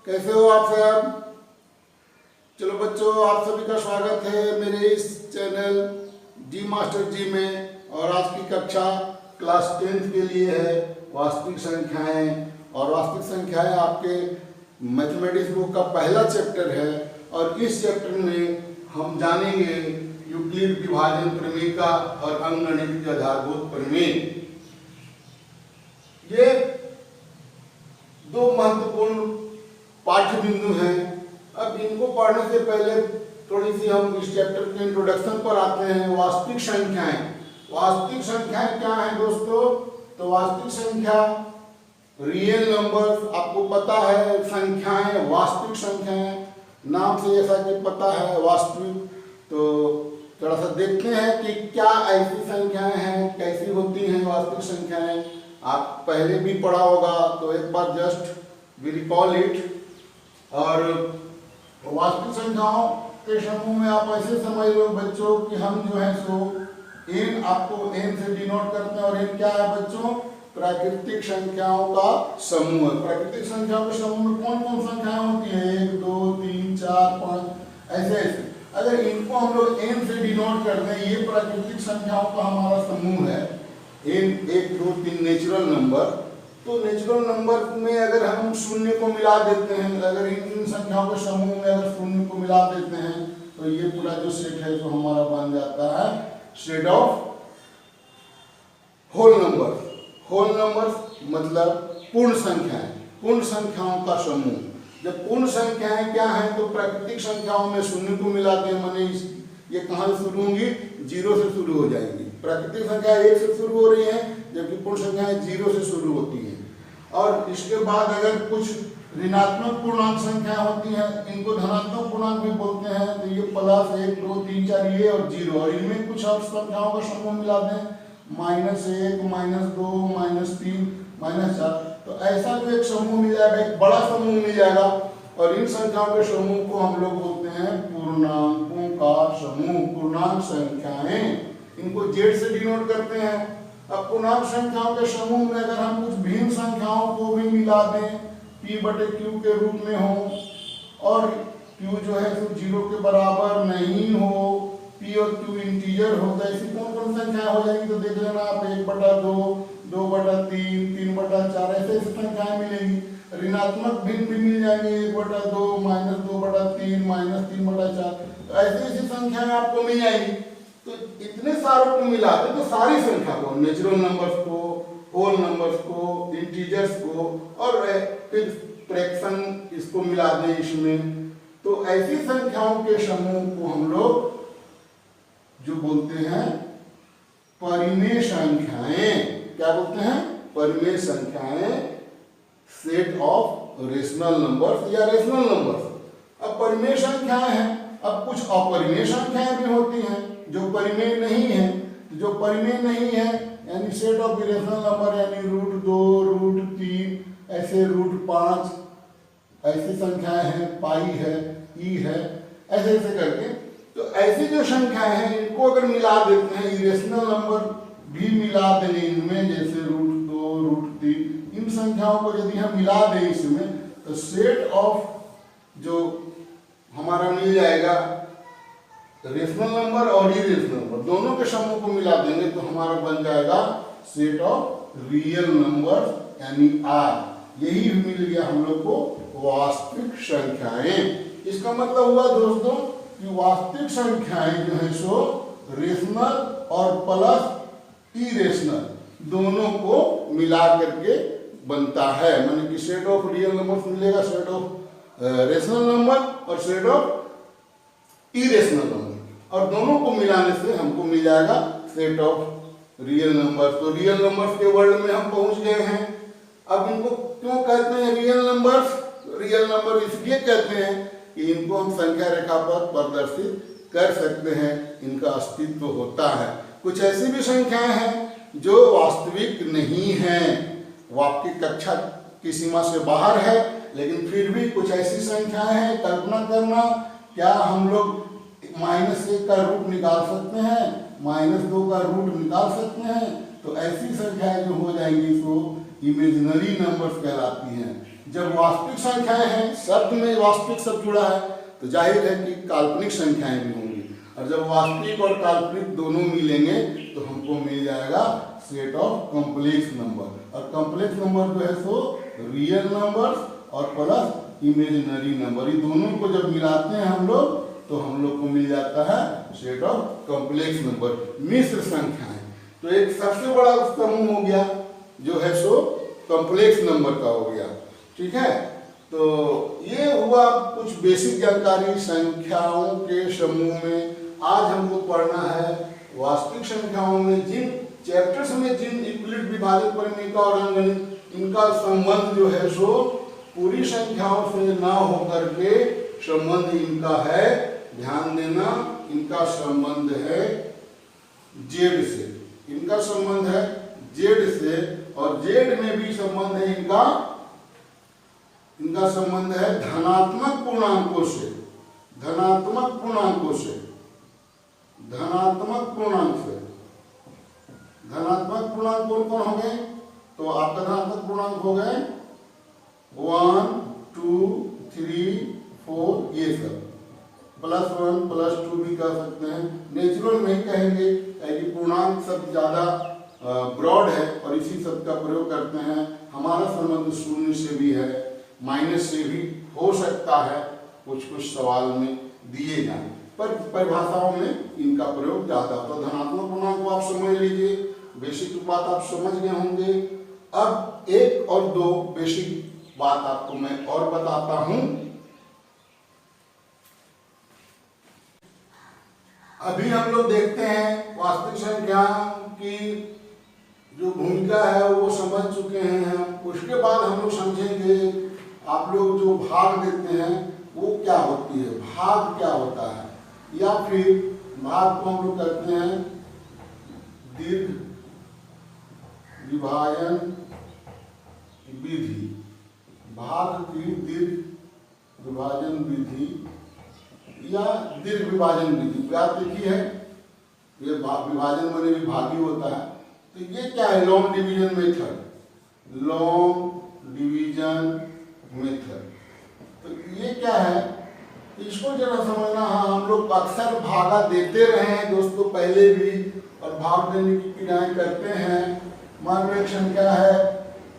कैसे हो आप सब? चलो बच्चों, आप सभी का स्वागत है मेरे इस चैनल जी मास्टर जी में। और आज की कक्षा क्लास 10th के लिए है वास्तविक संख्याएं। और वास्तविक संख्याएं आपके मैथमेटिक्स बुक का पहला चैप्टर है। और इस चैप्टर में हम जानेंगे यूक्लिड विभाजन प्रमेय का और अंकगणित के आधारभूत प्रमेय। ये दो महत्वपूर्ण पाठ्य बिंदु हैं। अब इनको पढ़ने से पहले थोड़ी सी हम इस चैप्टर के इंट्रोडक्शन पर आते हैं। वास्तविक संख्याएं, वास्तविक संख्याएं क्या है दोस्तों? तो वास्तविक संख्या रियल नंबर्स, आपको पता है संख्याएं वास्तविक संख्याएं, नाम से जैसा कि पता है वास्तविक। तो थोड़ा सा देखते हैं कि क्या ऐसी संख्याएं हैं, कैसी होती हैं वास्तविक संख्याएं। आप पहले भी पढ़ा होगा, तो एक बार जस्ट वी रिकॉल इट। और वास्तविक संख्याओं के समूह में आप ऐसे समझ लो बच्चों कि हम जो है सो n, आपको n से डिनोट करते हैं। और n क्या है बच्चों? प्राकृतिक संख्याओं का समूह। प्राकृतिक संख्याओं के समूह में कौन कौन संख्याएं होती है? 1 2 3 4 5 ऐसे ऐसे। अगर इनको हम लोग n से डिनोट करते हैं, ये प्राकृतिक संख्याओं का हमारा समूह है। n 1 2 3 natural number. तो नेचुरल नंबर में अगर हम शून्य को मिला देते हैं, अगर इन संख्याओं के समूह में अगर शून्य को मिला देते हैं, तो ये पूरा जो सेट है तो हमारा बन जाता है set of whole number. Whole number मतलब पूर्ण संख्याएं, पूर्ण संख्याओं का समूह। जब पूर्ण संख्याएं क्या है? तो प्राकृतिक संख्याओं में शून्य को मिलाते हैं, माने ये कहाँ से शुरू होंगी? 0 से शुरू हो जाएंगी। प्राकृतिक संख्या 1 से शुरू हो रही है, जबकि पूर्ण संख्याएं 0 से शुरू होती हैं। और इसके बाद अगर कुछ ऋणात्मक पूर्णांक संख्या होती हैं, इनको धनात्मक पूर्णांक भी बोलते हैं। तो ये प्लस 1 2 3 4 ये और 0। और इनमें कुछ और संख्याओं का समूह मिला दें, -1 -2 -3 -4। तो ऐसा जो एक समूह मिल जाएगा, एक बड़ा समूह मिल जाएगा। और इन संख्याओं के समूह को हम लोग बोलते हैं पूर्णांकों का समूह, पूर्णांक संख्याएं। इनको z से डिनोट करते हैं। अब पूर्णांक संख्याओं के समूह में अगर हम कुछ भिन्न संख्याओं को भी मिला दें, p/q के रूप में हो, और q जो है तो 0 के बराबर नहीं हो, p और q इंटीजर हो, तो ऐसी कौन कौन संख्याएं हो जाएंगी? तो देख लेना आप, 1/2 2/3 3/4 ऐसे संख्याएं मिलेंगी। ऋणात्मक भिन्न भी मिल जाएंगे, 1/2 -2/3 -3/4। ऐसी ऐसी संख्याएं आपको मिल जाएंगी। तो इतने सारों को मिला दे तो सारी संख्या को, नेचुरल नंबर्स को, होल नंबर्स को, इंटीजर्स को, और फिर फ्रैक्शन इसको मिला दें इसमें, तो ऐसी संख्याओं के समूह को हम लोग जो बोलते हैं परिमेय संख्याएं। क्या बोलते हैं? परिमेय संख्याएं, सेट ऑफ रेशनल नंबर्स या रेशनल नंबर्स। अब परिमेय संख्याएं हैं। अब कुछ अपरिमेय संख्याएं भी होती हैं जो परिमेय नहीं है। जो परिमेय नहीं है यानी सेट ऑफ इरेशनल नंबर, यानी √2 √3 ऐसे √5 ऐसी संख्याएं हैं, पाई है, ई है, ऐसे ऐसे करके। तो ऐसी जो संख्याएं हैं इनको अगर मिला देते हैं, इरेशनल नंबर भी मिला देंगे इनमें, जैसे √2 √3, इन संख्याओं को यदि हम मिला दें इसमें, तो सेट ऑफ जो हमारा मिल जाएगा रेशनल नंबर और इरेशनल नंबर, दोनों के समूह को मिला देंगे तो हमारा बन जाएगा सेट ऑफ रियल नंबर यानी R। यही मिल गया हम लोग को वास्तविक संख्याएं। इसका मतलब हुआ दोस्तों कि वास्तविक संख्याएं जो है सो रेशनल और प्लस इरेशनल दोनों को मिला करके बनता है। माने कि सेट ऑफ रियल नंबर मिलेगा, सेट ऑफ रेशनल नंबर और सेट ऑफ इरेशनल नंबर, और दोनों को मिलाने से हमको मिल जाएगा सेट ऑफ रियल नंबर। तो रियल नंबर्स के वर्ल्ड में हम पहुंच गए हैं। अब इनको क्यों कहते हैं रियल नंबर्स? रियल नंबर इसलिए कहते हैं कि इनको हम संख्या रेखा पर प्रदर्शित कर सकते हैं, इनका अस्तित्व होता है। कुछ ऐसी भी संख्याएं हैं जो वास्तविक नहीं हैं, वो आपकी कक्षा की सीमा से बाहर है, लेकिन फिर भी कुछ ऐसी संख्याएं हैं। कल्पना करना, क्या हम लोग -1 का रूट निकाल सकते हैं? -2 का रूट निकाल सकते हैं? तो ऐसी संख्याएं जो हो जाएंगी तो इमेजिनरी नंबर्स कहलाती हैं। जब वास्तविक संख्याएं हैं, शब्द में वास्तविक शब्द जुड़ा है, तो जाहिर है कि काल्पनिक संख्याएं भी होंगी, और जब वास्तविक और काल्पनिक दोनों मिलेंगे तो हमको मिल जाएगा सेट ऑफ कॉम्प्लेक्स नंबर। और कॉम्प्लेक्स नंबर जो है सो रियल नंबर्स और प्लस इमेजिनरी नंबर, ये दोनों को जब मिलाते हैं हम लोग तो हम लोग को मिल जाता है सेट ऑफ कॉम्प्लेक्स नंबर, मिश्र संख्याएं। तो एक सबसे बड़ा समूह हो गया जो है सो कॉम्प्लेक्स नंबर का हो गया। ठीक है, तो ये हुआ कुछ बेसिक जानकारी संख्याओं के समूह में। आज हमको पढ़ना है वास्तविक संख्याओं में जिन चैप्टर्स में जिन यूक्लिड विभाजक परिमेयिका और अंकगणित, इनका संबंध जो है सो पूरी संख्याओं से ना होकर के संबंध इनका है, ध्यान देना, इनका संबंध है जेड से, इनका संबंध है जेड से, और जेड में भी संबंध है इनका संबंध है धनात्मक पूर्णांकों से, धनात्मक पूर्णांकों से, धनात्मक पूर्णांक से। धनात्मक पूर्णांक कौन कौन हो गए? तो आपका धनात्मक पूर्णांक हो गए 1, 2, 3, 4, ये सब, +1, +2 भी कह सकते हैं। नेचुरल नहीं कहेंगे क्योंकि पूर्णांक शब्द ज्यादा ब्रॉड है और इसी शब्द का प्रयोग करते हैं। हमारा संबंध शून्य से भी है, माइनस से भी हो सकता है, कुछ कुछ सवाल में दिए जाए, पर परिभाषाओं में इनका प्रयोग ज्यादा। तो धनात्मक पूर्णांक को आप समझ लीजिए, बेसिक बात आप समझ गए होंगे। अब एक और दो बेसिक बात आपको मैं और बताता हूं। अभी हम लोग देखते हैं वास्तविक संख्या की जो भूमिका है वो समझ चुके हैं हम। उसके बाद हम लोग समझेंगे आप लोग जो भाग देते हैं वो क्या होती है, भाग क्या होता है, या फिर भाग को हम लोग कहते हैं दीर्घ विभाजन विधि, भाग की दीर्घ विभाजन विधि या दीर्घ विभाजन विधि। बात देखी है, ये विभाजन माने भी भागी होता है। तो ये क्या है? Long division method, long division method. तो ये क्या है, इसको जरा समझना। हाँ, हम लोग अक्सर भागा देते रहे हैं दोस्तों पहले भी, और भाग देने की क्रियाएं करते हैं। मान लो एक संख्या है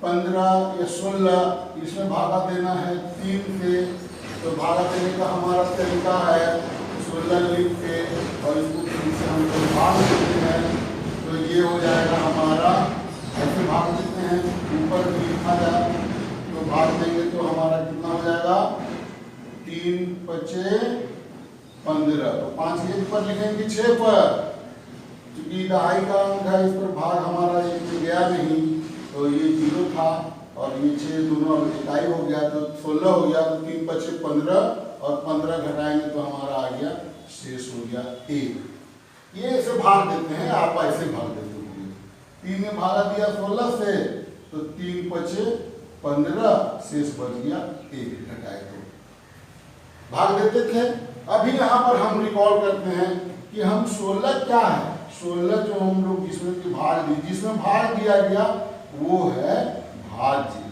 15 या 16, इसमें भागा देना है 3 से, तो भागा देने का हमारा तरीका है 16 लिख के और इसको 3 से हम लोग भाग देते हैं। तो ये हो जाएगा हमारा, ऐसे भाग देते हैं, ऊपर भी लिखा जाए तो भाग देंगे तो हमारा कितना हो जाएगा 3 × 5 = 15। तो 5 के ऊपर लिखेंगे 6 पर, क्योंकि दहाई का अंक है, इस पर भाग हमारा एक गया नहीं, तो ये 0 था और ये 6 दोनों इकाई हो गया, तो 16 हो गया। तो 3 × 5 = 15 और 15 घटाएंगे तो हमारा आ गया, शेष हो गया 1। ये ऐसे भाग देते हैं, आप ऐसे भाग देते होंगे। 3 में भागा दिया 16 से, तो 3 × 5 = 15, शेष बच गया 1, घटाए तो भाग देते थे। अभी यहाँ पर हम रिकॉल करते हैं कि हम 16 क्या है, 16 जो हम लोग जिसमें भाग दिया गया वो है भाज्य,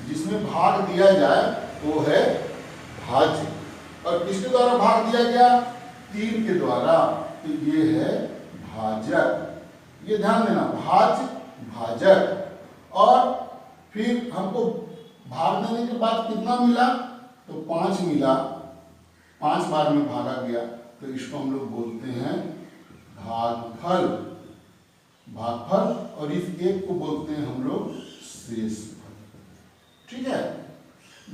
जिसमें भाग दिया जाए वो है भाज्य। और किसके द्वारा भाग दिया गया? 3 के द्वारा, तो ये है भाजक। ये ध्यान देना, भाज्य भाजक। और फिर हमको भाग देने के बाद कितना मिला? तो 5 मिला, 5 बार में भागा गया, तो इसको हम लोग बोलते हैं भागफल, भागफल। और इस एक को बोलते हैं हम लोग शेषफल। ठीक है,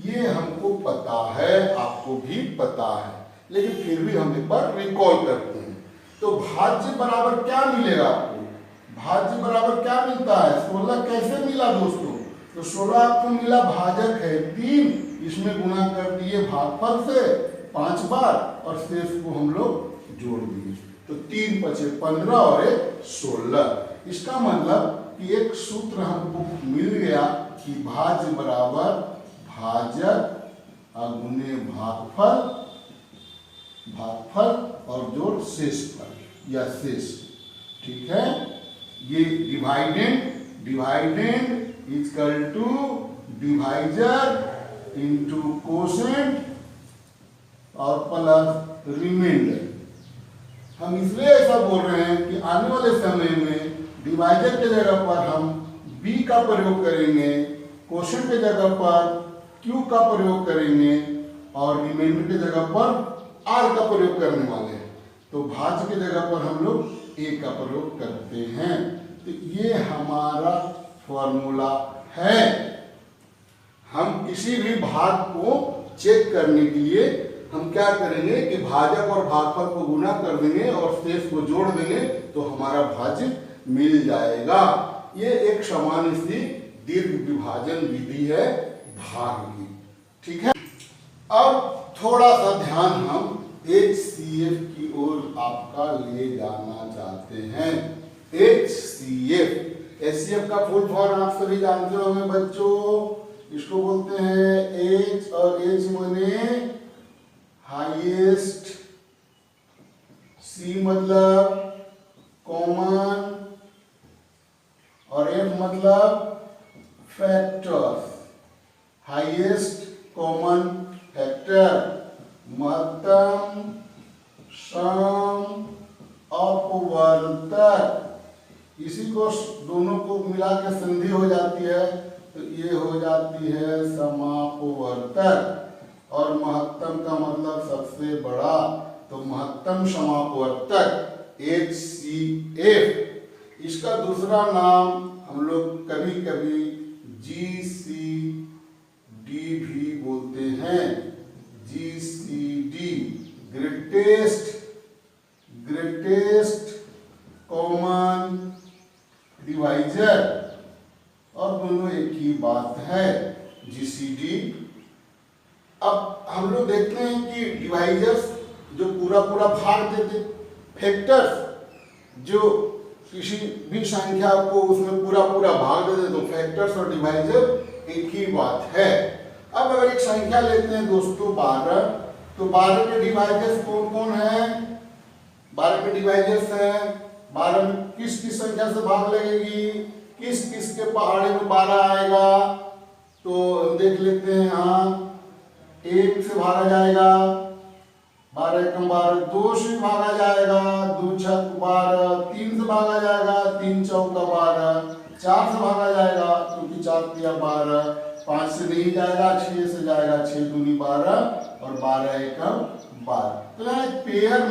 ये हमको पता है, आपको भी पता है, लेकिन फिर भी हम एक बार रिकॉल करते हैं। तो भाज्य बराबर क्या मिलेगा आपको? भाज्य बराबर क्या मिलता है? 16 कैसे मिला दोस्तों? तो 16 आपको मिला, भाजक है 3, इसमें गुणा कर दिए भागफल से 5 बार और शेष को हम लोग जोड़ दिए, तो 3 × 5 = 15 और 1 = 16। इसका मतलब कि एक सूत्र हमको मिल गया कि भाज्य बराबर भाजक गुणे भागफल, भागफल और जोड़ शेषफल या शेष। ठीक है, ये डिवाइडेंड = डिवाइजर इंटू कोसेंट और प्लस रिमाइंडर। हम इसलिए ऐसा बोल रहे हैं कि आने वाले समय में डिवाइजर के जगह पर हम b का प्रयोग करेंगे, कोशेंट के जगह पर q का प्रयोग करेंगे और रिमाइंडर की जगह पर r का प्रयोग करने वाले हैं। तो भाज्य की जगह पर हम लोग a का प्रयोग करते हैं। तो ये हमारा फॉर्मूला है। हम किसी भी भाग को चेक करने के लिए हम क्या करेंगे कि भाजक और भागफल को गुना कर देंगे और शेष को जोड़ देंगे तो हमारा भाज्य मिल जाएगा। ये एक सामान्य सी दीर्घ विभाजन विधि है भाग की। ठीक है, अब थोड़ा सा ध्यान हम HCF की ओर आपका ले जाना चाहते हैं। HCF का फुल फॉर्म आप सभी जानते होंगे बच्चों। इसको बोलते हैं H, और H माने हाईएस्ट, C मतलब कॉमन और F मतलब फैक्टर्स। हाईएस्ट कॉमन फैक्टर, महत्तम सम अपवर्तक। इसी को दोनों को मिला के संधि हो जाती है तो ये हो जाती है समापवर्तक। और महत्तम का मतलब सबसे बड़ा, तो महत्तम समापवर्तक HCF। इसका दूसरा नाम हम लोग कभी कभी GCD भी बोलते हैं। GCD ग्रेटेस्ट कॉमन डिवाइजर, और दोनों एक ही बात है GCD। अब हम लोग देखते हैं कि डिवाइजर्स जो पूरा भाग देते, फैक्टर्स जो किसी भी संख्या को उसमें पूरा भाग दे दे तो फैक्टर्स और डिवाइजर एक ही बात है। अब अगर एक संख्या लेते हैं दोस्तों 12, तो 12 के डिवाइजर्स कौन कौन है? 12 के डिवाइजर्स हैं 12 में किस किस संख्या से भाग लगेगी, किस किस के पहाड़े में 12 आएगा, तो देख लेते हैं। यहाँ 1 से भागा जाएगा, 12 एकम 12, 2 से भागा जाएगा, 2 छक 12, 3 से भागा जाएगा, 3 चौका 12, 4 से भागा जाएगा क्योंकि 4 तिया 12, 5 से नहीं जाएगा, 6 से जाएगा, 6 दूनी 12 और 12 एकम 12। तो यहाँ एक पेयर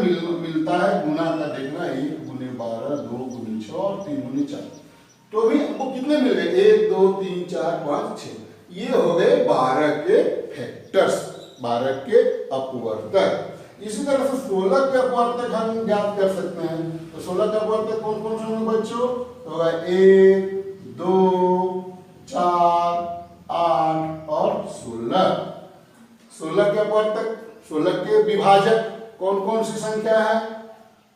मिलता है गुना का, देखना 1 गुने 12, 2 गुने 6 और 3 गुने 4। तो भी हमको कितने मिल गए? 1 2 3 4 5 6। ये हो गए 12 के फैक्टर्स, 12 के अपवर्तक। इसी तरह से 16 के अपवर्तक हम ज्ञात कर सकते हैं। तो 16 के अपवर्तक कौन कौन से होंगे बच्चों? तो होगा 1 2 4 8 और 16। 16 के अपवर्तक, 16 के विभाजक कौन कौन सी संख्या है?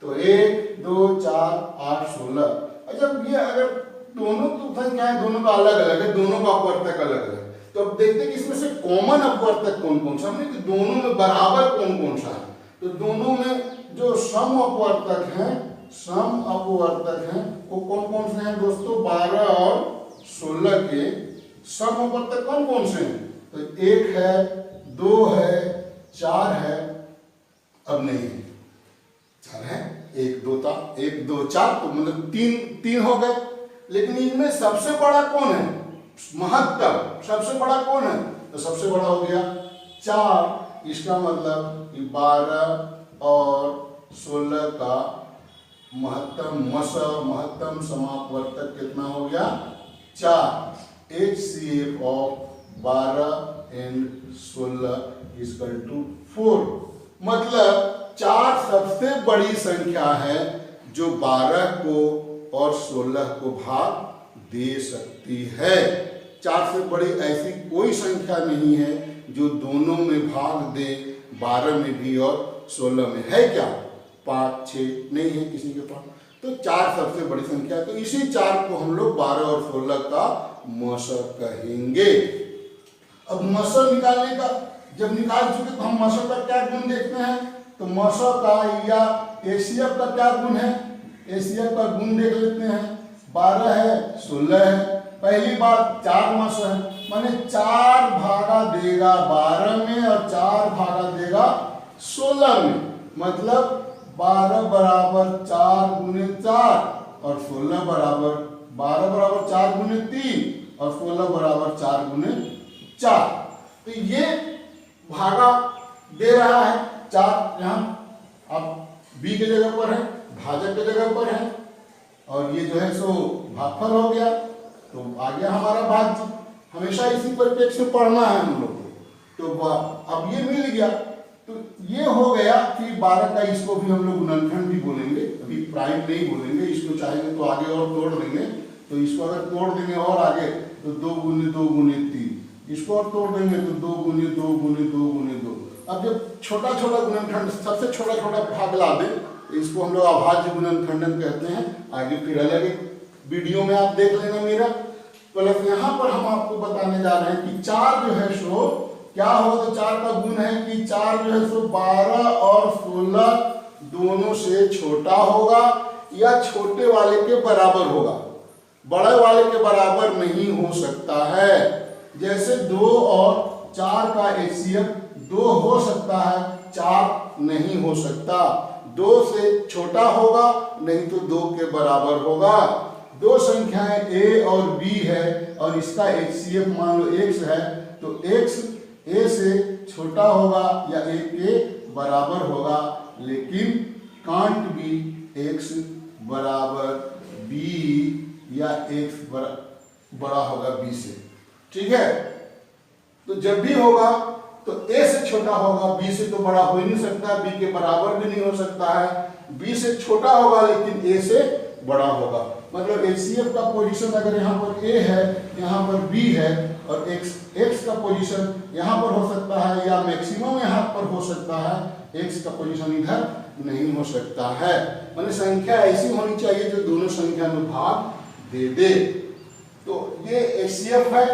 तो 1 2 4 8 16। अच्छा, ये अगर दोनों तो संख्याएं दोनों का अलग अलग है, दोनों का अपवर्तक अलग अलग, तो अब देखते हैं कि इसमें से कॉमन अपवर्तक कौन कौन सा है, कि दोनों में बराबर कौन कौन सा है। तो दोनों में जो सम अपवर्तक हैं वो कौन कौन से हैं दोस्तों? 12 और 16 के सम अपवर्तक कौन कौन से हैं? तो 1 है, 2 है, 4 है, अब नहीं है, 4 है, 1 2 था, 1 2 4, तो मतलब 3 हो गए। लेकिन इनमें सबसे बड़ा कौन है? महत्तम सबसे बड़ा कौन है? तो सबसे बड़ा हो गया 4। इसका मतलब कि 12 और 16 का महत्तम समापवर्तक कितना हो गया? 4। HCF of 12 and 16 equal to 4। मतलब 4 सबसे बड़ी संख्या है जो 12 को और 16 को भाग दे सकती है। 4 से बड़ी ऐसी कोई संख्या नहीं है जो दोनों में भाग दे, 12 में भी और 16 में। है क्या? 5 6 नहीं है किसी के पास। तो 4 सबसे बड़ी संख्या है। तो इसी 4 को हम लोग 12 और 16 का मसर कहेंगे। अब मसर निकालने का जब निकाल चुके तो हम मसर का क्या गुण देखते हैं? तो मसर का या HCF का क्या गुण है? HCF का गुण देख लेते हैं। 12 है, 16 है। पहली बात 4 मस है माने 4 भागा देगा 12 में और 4 भागा देगा 16 में, मतलब 12 बराबर 4 गुने 4 और 16 बराबर 12 बराबर 4 गुने 3 और 16 बराबर 4 गुने 4। तो ये भागा दे रहा है 4 यहाँ अब b के जगह पर है, भाजक के जगह पर है, और ये जो है सो भागफल हो गया, तो आ गया हमारा भाज्य। हमेशा इसी परिप्रेक्ष्य में पढ़ना है हम लोग को। तो अब ये मिल गया, तो ये हो गया। फिर 12 का इसको भी हम लोग गुणनखंड भी बोलेंगे, अभी प्राइम नहीं बोलेंगे, इसको चाहेंगे तो आगे और तोड़ देंगे। तो इसको अगर तोड़ देंगे और आगे तो 2 गुने 2 गुने 3, इसको और तोड़ देंगे तो 2 गुने 2 गुने 2 गुने 2। अब जब छोटा छोटा गुणनखंड सबसे छोटा छोटा भाग ला दें, इसको हम लोग अभाज्य गुणनखंडन कहते हैं। आगे फिर अलग एक वीडियो में आप देख लेना मेरा। प्लस यहाँ पर हम आपको बताने जा रहे हैं कि 4 जो है सो क्या होगा, तो 4 का गुण है कि 4 जो है सो 12 और 16 दोनों से छोटा होगा या छोटे वाले के बराबर होगा, बड़े वाले के बराबर नहीं हो सकता है। जैसे 2 और 4 का HCF 2 हो सकता है, 4 नहीं हो सकता। 2 से छोटा होगा नहीं तो 2 के बराबर होगा। 2 संख्याएं A और B है और इसका HCF मान लो x है, तो x A से छोटा होगा या A के बराबर होगा, लेकिन कांट बी x बराबर B या x बड़ा होगा B से। ठीक है, तो जब भी होगा तो A से छोटा होगा, B से तो बड़ा हो ही नहीं सकता, B के बराबर भी नहीं हो सकता है। B से छोटा होगा लेकिन A से बड़ा होगा। मतलब HCF का पोजीशन अगर यहाँ पर A है, यहाँ पर B है, और x का पोजीशन यहाँ पर हो सकता है या मैक्सिमम यहाँ पर हो सकता है, x का पोजीशन इधर नहीं हो सकता है। मतलब संख्या ऐसी होनी चाहिए जो दोनों संख्या में भाग दे दे। तो ये HCF है।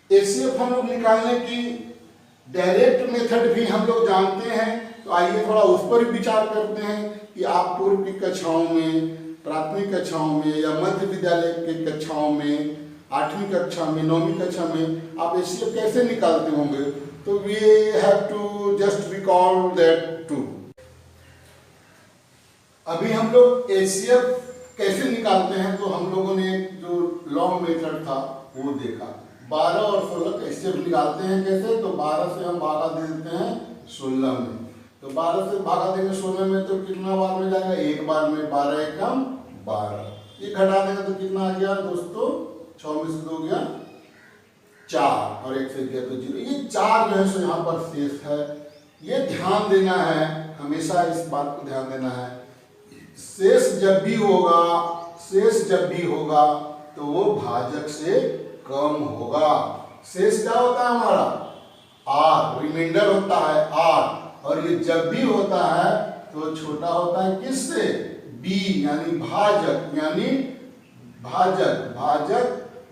HCF हम लोग निकालने की डायरेक्ट मेथड भी हम लोग जानते हैं, तो आइए थोड़ा उस पर विचार करते हैं कि आप पूर्व की कक्षाओं में, प्राथमिक कक्षाओं में या मध्य विद्यालय के कक्षाओं में, 8वीं कक्षा में, 9वीं कक्षा में आप HCF कैसे निकालते होंगे। तो we have to just recall that too. अभी हम लोग HCF कैसे निकालते हैं, तो हम लोगों ने जो लॉन्ग मेथड था वो देखा। 12 और 16 का HCF निकालते हैं कैसे, तो 12 से हम भागा दे देते हैं 16 में, तो 12 से भागा देंगे 16 में तो कितना बार में जाएगा, एक बार में। 12 एकम 12, ये घटा देंगे तो कितना आ गया दोस्तों, 6 में से 2 गया 4 और 1 से गया तो 0। ये 4 जो है सो यहाँ पर शेष है। ये ध्यान देना है, हमेशा इस बात को ध्यान देना है, शेष जब भी होगा तो वो भाजक से कम होगा। शेष क्या होता है हमारा, r, रिमाइंडर होता है r, और ये जब भी होता है तो छोटा होता है किससे, b, यानी भाजक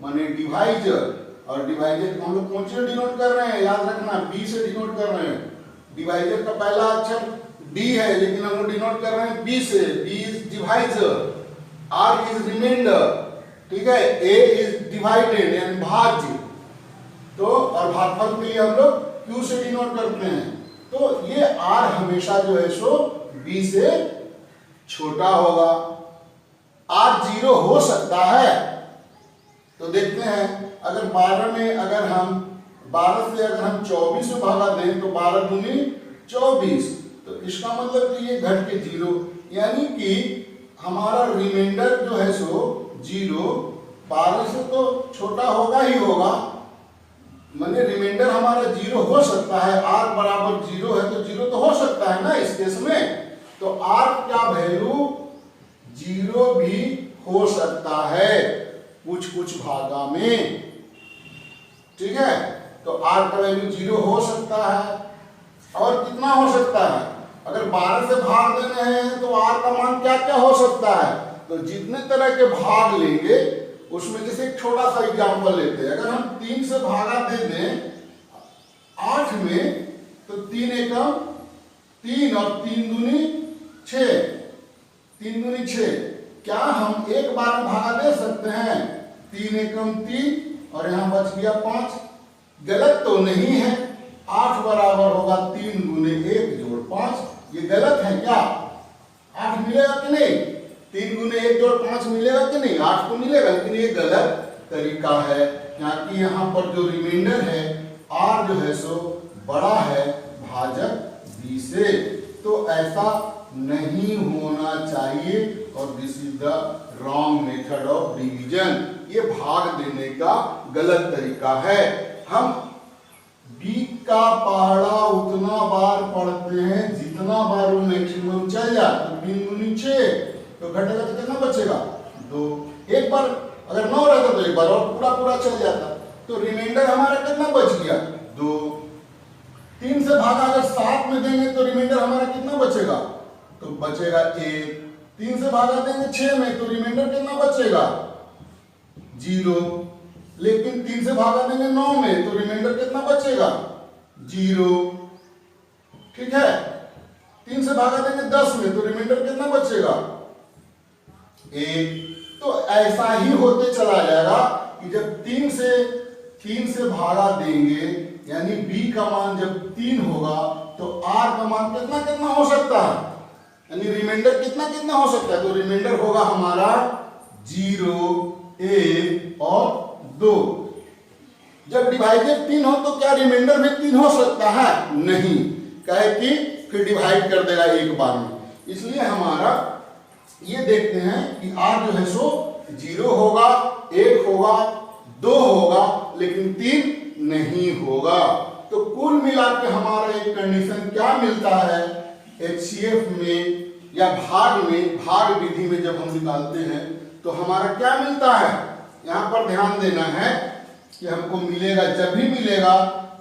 माने डिवाइजर, और डिवाइजर को हम लोग कौन से डिनोट कर रहे हैं, याद रखना b से डिनोट कर रहे हैं। डिवाइजर का पहला अक्षर d है लेकिन हम लोग डिनोट कर रहे हैं b से, b is divisor, r is remainder, ठीक है, a इज डिवाइडेड यानी भाज्य, तो और भागफल के लिए हम लोग q से डिनोट करते हैं। तो ये r हमेशा जो है सो b से छोटा होगा। r 0 हो सकता है, तो देखते हैं अगर 12 में अगर हम 12 से अगर हम 24 में भागा दें तो 12 दूनी 24, तो इसका मतलब कि ये घट के 0, यानी कि हमारा रिमाइंडर जो है सो 0 12 से तो छोटा होगा ही होगा, माने रिमाइंडर हमारा 0 हो सकता है। r बराबर 0 है तो 0 तो हो सकता है ना इस केस में, तो r का वैल्यू 0 भी हो सकता है कुछ भागा में, ठीक है। तो r का वैल्यू 0 हो सकता है, और कितना हो सकता है, अगर 12 से भाग देने हैं तो r का मान क्या क्या हो सकता है, तो जितने तरह के भाग लेंगे उसमें जैसे एक छोटा सा एग्जांपल लेते हैं, अगर हम 3 से भागा दे दें 8 में तो 3 एकम 3 और 3 दूनी 6, 3 दूनी 6, क्या हम एक बार में भागा दे सकते हैं, 3 एकम 3 और यहाँ बच गया 5। गलत तो नहीं है, 8 बराबर होगा 3 गुने 1 जोड़ 5। ये गलत है क्या? 8 मिलेगा कि नहीं? 3 गुने 1 जोड़ 5 मिलेगा कि नहीं? 8 तो मिलेगा, लेकिन ये गलत तरीका है, क्योंकि यहाँ पर जो रिमाइंडर है r जो है सो बड़ा है भाजक b से, तो ऐसा नहीं होना चाहिए और this is the wrong method of division. ये भाग देने का गलत तरीका है। हम b का पहाड़ा उतना बार पढ़ते हैं जितना बार वो मैक्सिमम चल जाए। तो 3 गुनी 6, तो घटेगा तो कितना बचेगा? 2। एक बार अगर 9 रहता तो एक बार और पूरा चल जाता। तो रिमाइंडर हमारा कितना बच गया? 2। 3 से भागा अगर 7 में देंगे तो रिमाइंडर हमारा कितना बचेगा? तो बचेगा 1। 3 से भागा देंगे 6 में तो रिमाइंडर कितना बचेगा? 0। लेकिन 3 से भागा देंगे 9 में तो रिमाइंडर कितना बचेगा? 0। ठीक है। 3 से भागा देंगे 10 में तो रिमाइंडर कितना बचेगा? 1। तो ऐसा ही होते चला जाएगा कि जब 3 से भागा देंगे, यानी b का मान जब 3 होगा तो r का मान कितना हो सकता है, यानी रिमाइंडर कितना हो सकता है? तो रिमाइंडर होगा हमारा 0, 1 और 2। जब डिवाइडेड 3 हो तो क्या रिमाइंडर भी 3 हो सकता है? नहीं, कहे कि फिर डिवाइड कर देगा एक बार में। इसलिए हमारा ये देखते हैं कि r जो है सो 0 होगा, 1 होगा, 2 होगा, लेकिन 3 नहीं होगा। तो कुल मिला के हमारा एक कंडीशन क्या मिलता है HCF में या भाग विधि में जब हम निकालते हैं तो हमारा क्या मिलता है? यहाँ पर ध्यान देना है कि हमको मिलेगा, जब भी मिलेगा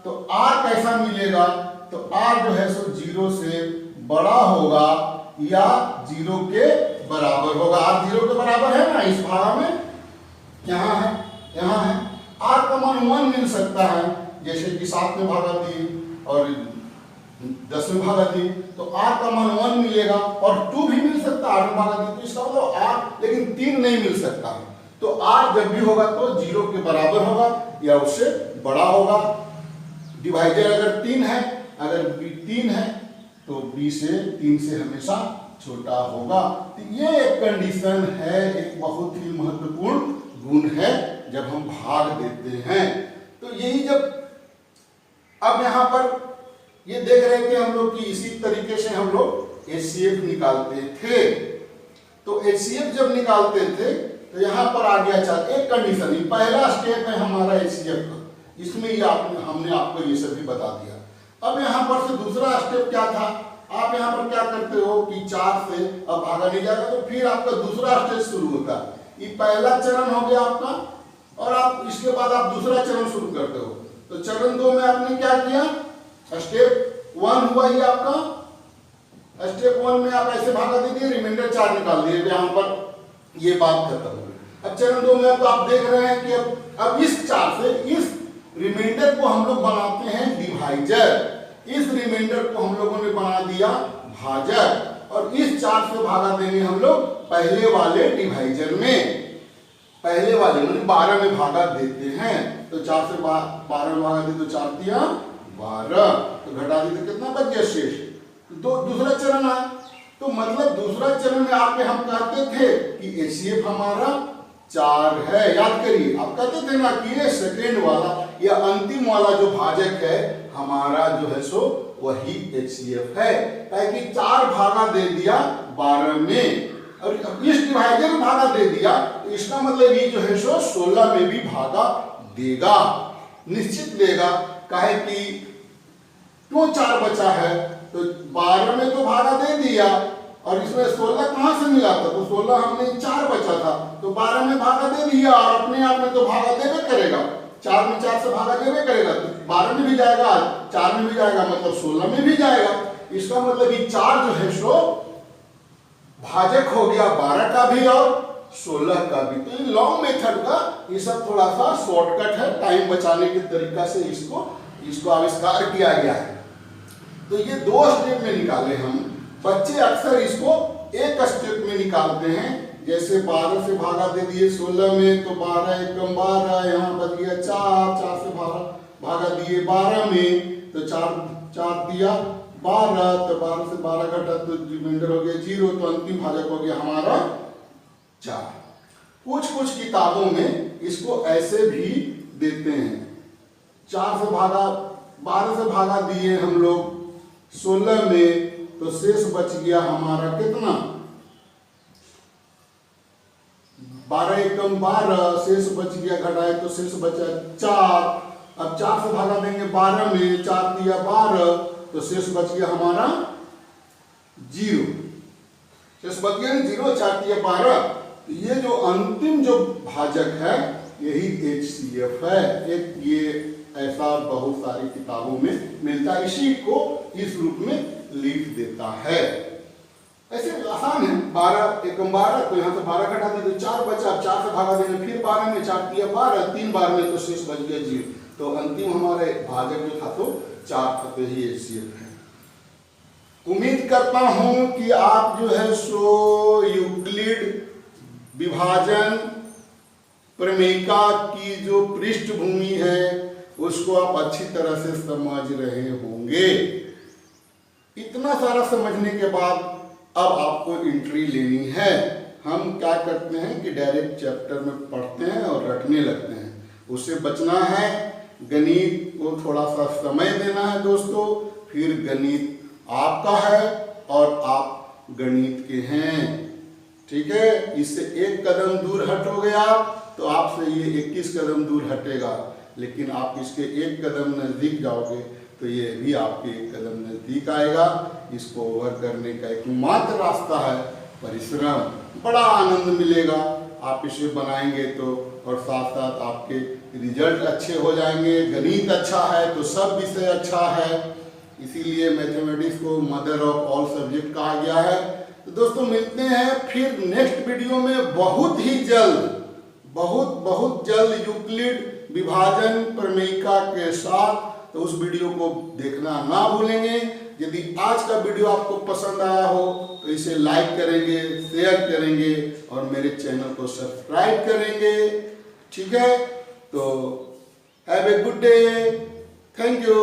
तो r कैसा मिलेगा? तो r जो है सो 0 से बड़ा होगा या 0 के बराबर होगा। r 0 के बराबर है ना इस भाग में, यहाँ है r का मान 1 मिल सकता है, जैसे कि 7 में भागा दिए और 10 में भागा दिए तो r का मान 1 मिलेगा, और 2 भी मिल सकता है 8 में भागा दिए तो इसका मतलब r, लेकिन 3 नहीं मिल सकता है। तो r जब भी होगा तो 0 के बराबर होगा या उससे बड़ा होगा। डिवाइडर अगर 3 है, अगर b 3 है तो b से 3 से हमेशा छोटा होगा। तो ये एक कंडीशन है, एक बहुत ही महत्वपूर्ण गुण है जब हम भाग देते हैं। तो यही जब अब यहाँ पर ये देख रहे थे हम लोग कि इसी तरीके से हम लोग HCF निकालते थे। तो HCF जब निकालते थे तो यहाँ पर आ गया चल एक कंडीशन, पहला स्टेप है हमारा HCF का, इसमें ये हमने आपको ये सब भी बता दिया। अब यहाँ पर से दूसरा स्टेप क्या था? आप यहाँ पर क्या करते हो कि 4 से अब भागा नहीं जाएगा तो फिर आपका दूसरा स्टेज शुरू होता है। ये पहला चरण हो गया आपका, और आप इसके बाद आप दूसरा चरण शुरू करते हो। तो चरण 2 में आपने क्या किया? स्टेप 1 हुआ ही आपका, स्टेप 1 में आप ऐसे भागा दीजिए, रिमाइंडर 4 निकाल दिए, यहाँ पर ये बात खत्म हो गई। अब चरण 2 में तो आप देख रहे हैं कि अब इस 4 से इस रिमाइंडर को हम लोग बनाते हैं डिवाइजर, इस रिमाइंडर को हम लोगों ने बना दिया भाजक, और इस 4 से भागा देंगे हम लोग पहले वाले डिवाइजर में, पहले वाले मतलब 12 में भागा देते हैं। तो 4 से 12 में भागा दे तो 4 दिया 12, तो घटा दी तो कितना बच गया शेष? तो दूसरा चरण आया। तो मतलब दूसरा चरण में आके हम कहते थे कि HCF हमारा 4 है। याद करिए, आप कहते थे ना कि ये सेकेंड वाला या अंतिम वाला जो भाजक है हमारा जो है सो वही HCF है, ताकि 4 भागा दे दिया 12 में, और इस डिवाइजर में भागा दे दिया तो इसका मतलब ये जो है सो 16 में भी भागा देगा, निश्चित देगा। काहे कि क्यों 4 बचा है? तो 12 में तो भागा दे दिया और इसमें 16 कहां से मिला था? तो 16 हमने 4 बचा था तो 12 में भागा दे दिया, और अपने आप में तो भागा देवे करेगा, 4 में 4 से भागा देवे करेगा, तो 12 में भी जाएगा, 4 में भी जाएगा, मतलब 16 में भी जाएगा। इसका मतलब ये 4 जो है सो भाजक हो गया 12 का भी और 16 का भी। तो ये लॉन्ग मेथड का ये सब थोड़ा सा शॉर्टकट है, टाइम बचाने के तरीका से इसको आविष्कार किया गया है। तो ये 2 स्टेप में निकाले हम, बच्चे अक्सर इसको एक स्टेप में निकालते हैं जैसे 12 से भागा दे दिए 16 में, तो 12 एकम 12, यहाँ बच गया 4, 4 से भागा दिए 12 में, तो 4 दिया 12, तो 12 से 12 घटा तो रिमाइंडर हो गया 0, तो अंतिम भाजक हो गया हमारा 4। कुछ किताबों में इसको ऐसे भी देते हैं, 4 से भागा 12 से भागा दिए हम लोग 16 में, तो शेष बच गया हमारा कितना 12 एकम 12, शेष बच गया घटाए तो शेष बचा 4। अब 4 से भागा देंगे 12 में, 4 दिया 12, तो शेष बच गया हमारा 0, शेष बच गया 0, 4 दिया 12। तो ये जो अंतिम जो भाजक है यही HCF है। एक ये ऐसा बहुत सारी किताबों में मिलता है, इसी को इस रूप में लिख देता है। ऐसे आसान है, 12 एकम 12, तो यहाँ से 12 घटा दें तो 4 बचा, 4 से भागा देंगे फिर 12 में, 4 दिया 12, 3 बार में, तो शेष बच गया 0। तो अंतिम हमारे भाजक जो था तो 4 था, तो यही HCF है। उम्मीद करता हूं कि आप जो है सो यूक्लिड विभाजन प्रमेयिका की जो पृष्ठभूमि है उसको आप अच्छी तरह से समझ रहे होंगे। इतना सारा समझने के बाद अब आपको एंट्री लेनी है। हम क्या करते हैं कि डायरेक्ट चैप्टर में पढ़ते हैं और रटने लगते हैं, उससे बचना है। गणित को थोड़ा सा समय देना है दोस्तों, फिर गणित आपका है और आप गणित के हैं, ठीक है। इससे एक कदम दूर हटोगे आप तो आपसे ये 21 कदम दूर हटेगा, लेकिन आप इसके एक कदम नजदीक जाओगे तो ये भी आपके एक कदम नजदीक आएगा। इसको ओवर करने का एकमात्र रास्ता है परिश्रम। बड़ा आनंद मिलेगा आप इसे बनाएंगे तो, और साथ साथ आपके रिजल्ट अच्छे हो जाएंगे। गणित अच्छा है तो सब विषय अच्छा है, इसीलिए मैथमेटिक्स को मदर ऑफ ऑल सब्जेक्ट कहा गया है। तो दोस्तों मिलते हैं फिर नेक्स्ट वीडियो में बहुत ही जल्द, बहुत जल्द यूक्लिड विभाजन प्रमेयिका के साथ। तो उस वीडियो को देखना ना भूलेंगे। यदि आज का वीडियो आपको पसंद आया हो तो इसे लाइक करेंगे, शेयर करेंगे और मेरे चैनल को सब्सक्राइब करेंगे, ठीक है। तो have a good day, thank you.